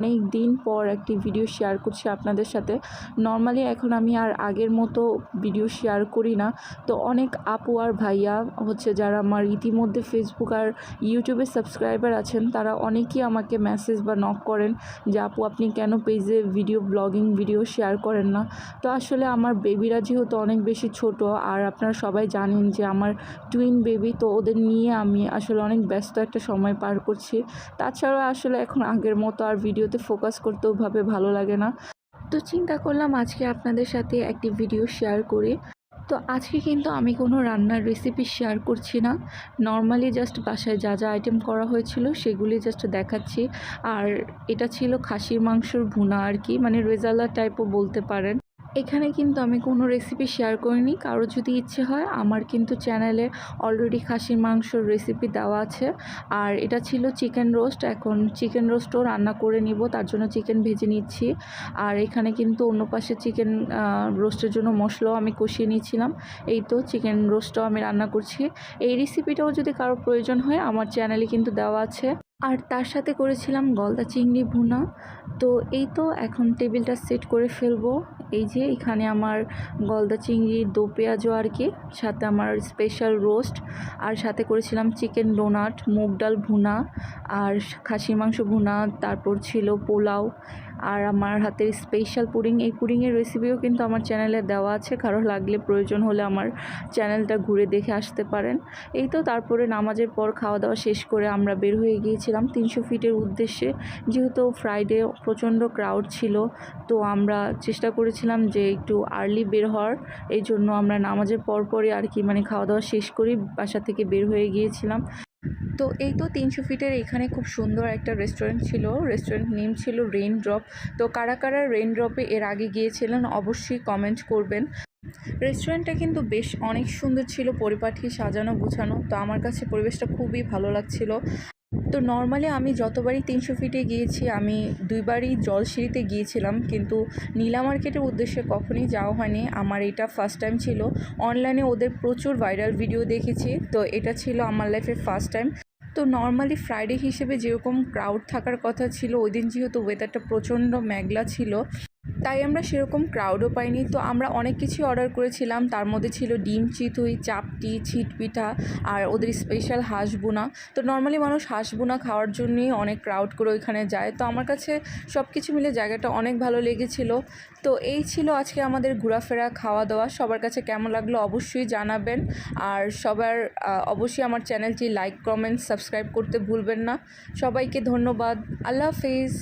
অনেক দিন পর একটি ভিডিও শেয়ার করছি আপনাদের সাথে। নর্মালি এখন আমি আর আগের মতো ভিডিও শেয়ার করি না। তো অনেক আপু আর ভাইয়া হচ্ছে যারা আমার ইতিমধ্যে ফেসবুক আর ইউটিউবে সাবস্ক্রাইবার আছেন, তারা অনেকেই আমাকে মেসেজ বা নক করেন যে আপু আপনি কেন পেজে ব্লগিং ভিডিও শেয়ার করেন না। তো আসলে আমার বেবিরা যেহেতু অনেক বেশি ছোট, আর আপনারা সবাই জানেন যে আমার টুইন বেবি, তো ওদের নিয়ে আমি আসলে অনেক ব্যস্ত একটা সময় পার করছি। তাছাড়া আসলে এখন আগের মতো আর ভিডিওতে ফোকাস করতেও ভাবে ভালো লাগে না। তো চিন্তা করলাম আজকে আপনাদের সাথে একটি ভিডিও শেয়ার করি। তো আজকে কিন্তু আমি কোনো রান্নার রেসিপি শেয়ার করছি না, নর্মালি জাস্ট বাসায় যা যা আইটেম করা হয়েছিল সেগুলি জাস্ট দেখাচ্ছি। আর এটা ছিল খাসির মাংসর ভুনা আর কি, মানে রেজালা টাইপও বলতে পারেন। এখানে কিন্তু আমি কোনো রেসিপি শেয়ার করিনি। কারো যদি ইচ্ছে হয়, আমার কিন্তু চ্যানেলে অলরেডি খাসির মাংসর রেসিপি দেওয়া আছে। আর এটা ছিল চিকেন রোস্ট। এখন চিকেন রোস্টও রান্না করে নিব, তার জন্য চিকেন ভেজে নিচ্ছি। আর এখানে কিন্তু অন্য পাশে চিকেন রোস্টের জন্য মশলাও আমি কষিয়ে নিয়েছিলাম। এই তো চিকেন রোস্টটাও আমি রান্না করছি। এই রেসিপিটাও যদি কারো প্রয়োজন হয় আমার চ্যানেলে কিন্তু দেওয়া আছে। আর তার সাথে করেছিলাম গলদা চিংড়ি ভুনা। তো এই তো এখন টেবিলটা সেট করে ফেলবো। এই যে এখানে আমার গলদা চিংড়ি দো পেঁয়াজও আর কি, সাথে আমার স্পেশাল রোস্ট, আর সাথে করেছিলাম চিকেন ডোনাট, মুগ ডাল ভুনা, আর খাসির মাংস ভুনা, তারপর ছিল পোলাও, আর আমার হাতের স্পেশাল পুডিং। এই পুডিংয়ের রেসিপিও কিন্তু আমার চ্যানেলে দেওয়া আছে, কারো লাগলে প্রয়োজন হলে আমার চ্যানেলটা ঘুরে দেখে আসতে পারেন। এই তো তারপরে নামাজের পর খাওয়া দাওয়া শেষ করে আমরা বের হয়ে গিয়েছিলাম 300 ফিটের উদ্দেশ্যে। যেহেতু ফ্রাইডে প্রচণ্ড ক্রাউড ছিল, তো আমরা চেষ্টা করেছিলাম যে একটু আর্লি বের হওয়ার। এই জন্য আমরা নামাজের পরপরই আর কি, মানে খাওয়া দাওয়া শেষ করেই বাসা থেকে বের হয়ে গিয়েছিলাম। তো এই তো 300 ফিটের এখানে খুব সুন্দর একটা রেস্টুরেন্ট ছিল। রেস্টুরেন্ট নেম ছিল রেইন ড্রপ। তো কারা কারা রেইন ড্রপে এর আগে গিয়েছিলেন অবশ্যই কমেন্ট করবেন। রেস্টুরেন্টটা কিন্তু বেশ অনেক সুন্দর ছিল, পরিপাটি সাজানো গুছানো। তো আমার কাছে পরিবেশটা খুবই ভালো লাগছিল। তো নর্মালি আমি যতবারই 300 ফিটে গিয়েছি, আমি দুইবারই জলসিঁড়িতে গিয়েছিলাম, কিন্তু নীলা মার্কেটের উদ্দেশ্যে কখনই যাওয়া হয়নি। আমার এটা ফার্স্ট টাইম ছিল। অনলাইনে ওদের প্রচুর ভাইরাল ভিডিও দেখেছি, তো এটা ছিল আমার লাইফের ফার্স্ট টাইম। তো নর্মালি ফ্রাইডে হিসেবে যেরকম ক্রাউড থাকার কথা ছিল, ওই দিন যেহেতু ওয়েদারটা প্রচণ্ড মেঘলা ছিল, তাই আমরা সেরকম ক্রাউডও পাইনি। তো আমরা অনেক কিছুই অর্ডার করেছিলাম, তার মধ্যে ছিল ডিম চিতুই, চাপটি, ছিটপিঠা, আর ওদের স্পেশাল হাঁস বোনা। তো নর্মালি মানুষ হাঁস বোনা খাওয়ার জন্যই অনেক ক্রাউড করে ওইখানে যায়। তো আমার কাছে সব কিছু মিলে জায়গাটা অনেক ভালো লেগেছিল। তো এই ছিল আজকে আমাদের ঘোরাফেরা, খাওয়া দাওয়া। সবার কাছে কেমন লাগলো অবশ্যই জানাবেন। আর সবার অবশ্যই আমার চ্যানেলটি লাইক, কমেন্ট, সাবস্ক্রাইব করতে ভুলবেন না। সবাইকে ধন্যবাদ। আল্লাহ হাফেজ।